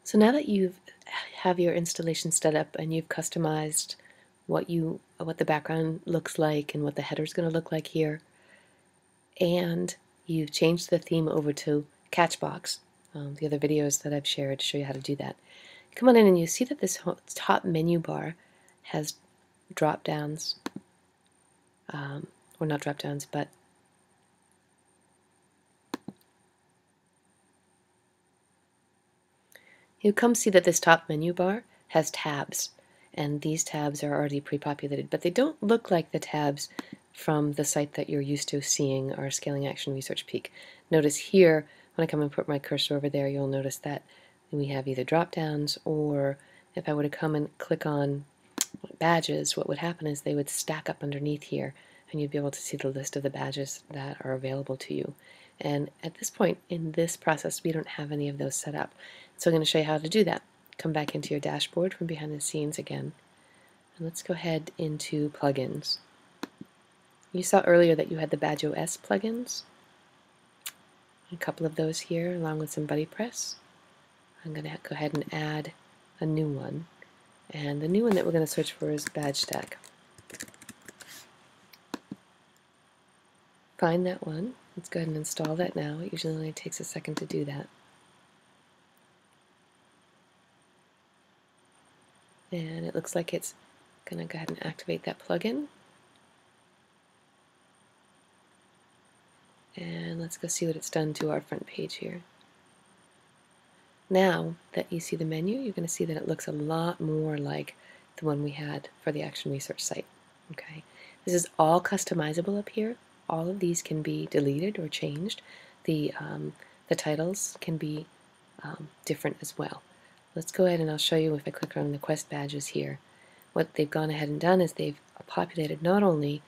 So now that you have your installation set up and you've customized what the background looks like and what the header is going to look like here, and you've changed the theme over to Catchbox, the other videos that I've shared to show you how to do that. Come on in and you see that this top menu bar has drop downs, or not drop downs, but you come see that this top menu bar has tabs, and these tabs are already pre-populated, but they don't look like the tabs from the site that you're used to seeing our Scaling Action Research Peek. Notice here, when I come and put my cursor over there, you'll notice that we have either drop downs, or if I were to come and click on badges, what would happen is they would stack up underneath here, and you'd be able to see the list of the badges that are available to you. And at this point in this process, we don't have any of those set up. So I'm going to show you how to do that. Come back into your dashboard from behind the scenes again, and let's go ahead into plugins. You saw earlier that you had the BadgeOS plugins, a couple of those here along with some BuddyPress. I'm going to go ahead and add a new one, and the new one that we're going to search for is Badgestack. Find that one. Let's go ahead and install that now. It usually only takes a second to do that. And it looks like it's going to go ahead and activate that plugin. And let's go see what it's done to our front page here. Now that you see the menu, you're going to see that it looks a lot more like the one we had for the Action Research site. Okay, this is all customizable up here. All of these can be deleted or changed. The titles can be different as well. Let's go ahead and I'll show you if I click on the quest badges here. What they've gone ahead and done is they've populated not only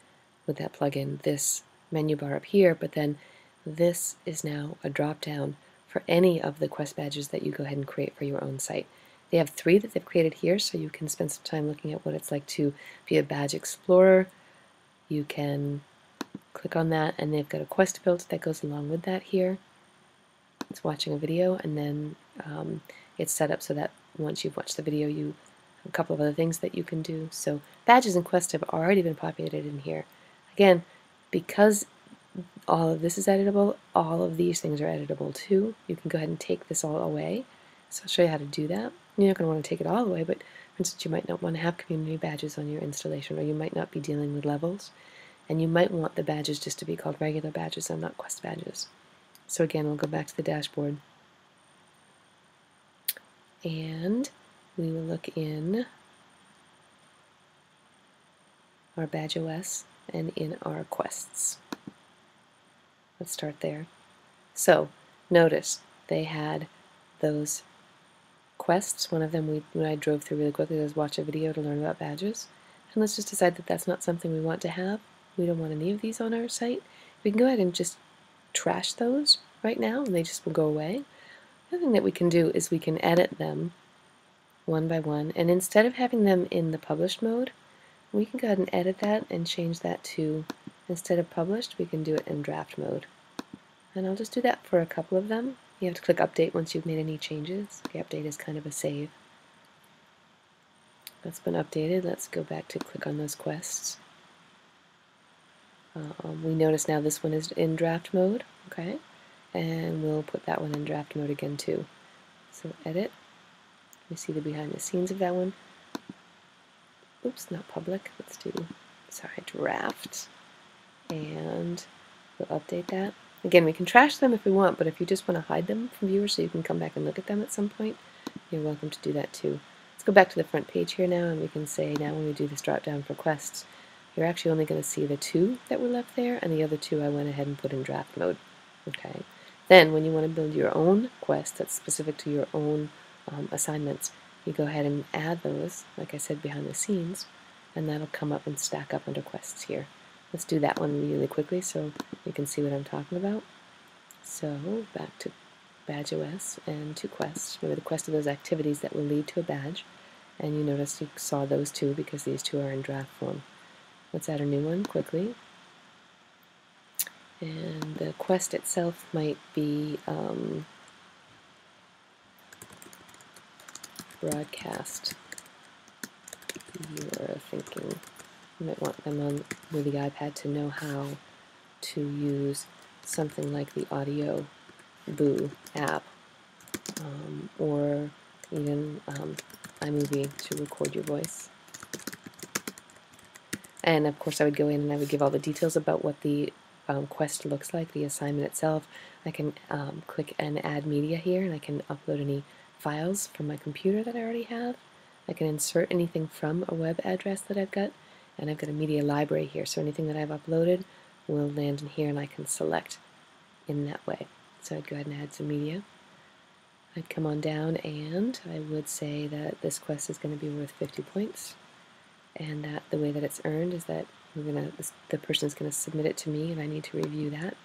with that plugin this menu bar up here, but then this is now a drop down for any of the quest badges that you go ahead and create for your own site. They have 3 that they've created here, so you can spend some time looking at what it's like to be a badge explorer. You can click on that, and they've got a quest built that goes along with that here. It's watching a video, and then it's set up so that once you've watched the video, you have a couple of other things that you can do. So badges and quests have already been populated in here. Again, because all of this is editable, all of these things are editable too. You can go ahead and take this all away. So I'll show you how to do that. You're not going to want to take it all away, but for instance, you might not want to have community badges on your installation, or you might not be dealing with levels, and you might want the badges just to be called regular badges and not quest badges. So again, we'll go back to the dashboard, and we will look in our BadgeOS and in our quests. Let's start there. So notice they had those quests. One of them when I drove through really quickly was watch a video to learn about badges. And let's just decide that that's not something we want to have. We don't want any of these on our site. We can go ahead and just trash those right now, and they just will go away. The other thing that we can do is we can edit them one by one, and instead of having them in the published mode, we can go ahead and edit that and change that to, instead of published, we can do it in draft mode. And I'll just do that for a couple of them. You have to click update once you've made any changes. The update is kind of a save. That's been updated. Let's go back to click on those quests. We notice now this one is in draft mode, okay? And we'll put that one in draft mode again too. So edit. You see the behind the scenes of that one. Oops, not public. Let's do, draft. And we'll update that. Again, we can trash them if we want, but if you just want to hide them from viewers so you can come back and look at them at some point, you're welcome to do that too. Let's go back to the front page here now, and we can say now when we do this drop down for quests, you're actually only going to see the 2 that were left there, and the other 2 I went ahead and put in draft mode. Okay. Then when you want to build your own quest that's specific to your own assignments, you go ahead and add those, like I said, behind the scenes, and that'll come up and stack up under quests here. Let's do that one really quickly so you can see what I'm talking about. So back to BadgeOS and to quests. Remember, the quest are those activities that will lead to a badge, and you notice you saw those 2 because these 2 are in draft form. Let's add a new one quickly. And the quest itself might be broadcast you are thinking. You might want them on with the iPad to know how to use something like the Audio Boo app, or even iMovie to record your voice. And of course I would go in and I would give all the details about what the quest looks like, the assignment itself. I can click and add media here, and I can upload any files from my computer that I already have. I can insert anything from a web address that I've got, and I've got a media library here, so anything that I've uploaded will land in here and I can select in that way. So I'd go ahead and add some media. I'd come on down and I would say that this quest is going to be worth 50 points, and that the way that it's earned is that the person is going to submit it to me and I need to review that.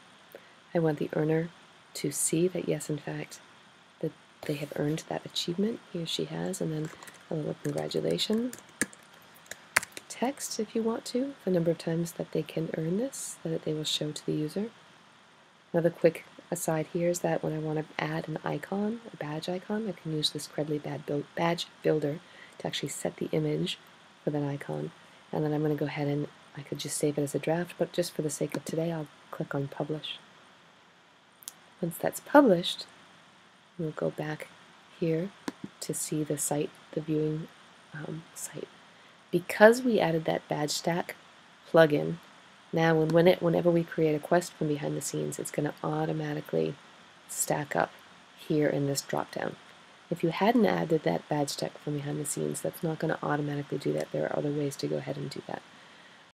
I want the earner to see that yes, in fact, that they have earned that achievement, he or she has, and then a little congratulations text if you want to, the number of times that they can earn this, that they will show to the user. Another quick aside here is that when I want to add an icon, a badge icon, I can use this Credly Badge Builder to actually set the image for that icon. And then I'm going to go ahead and I could just save it as a draft, but just for the sake of today, I'll click on Publish. Once that's published, we'll go back here to see the site, the viewing site. Because we added that Badgestack plugin, now whenever we create a quest from behind the scenes, it's going to automatically stack up here in this drop-down. If you hadn't added that Badgestack from behind the scenes, that's not going to automatically do that. There are other ways to go ahead and do that.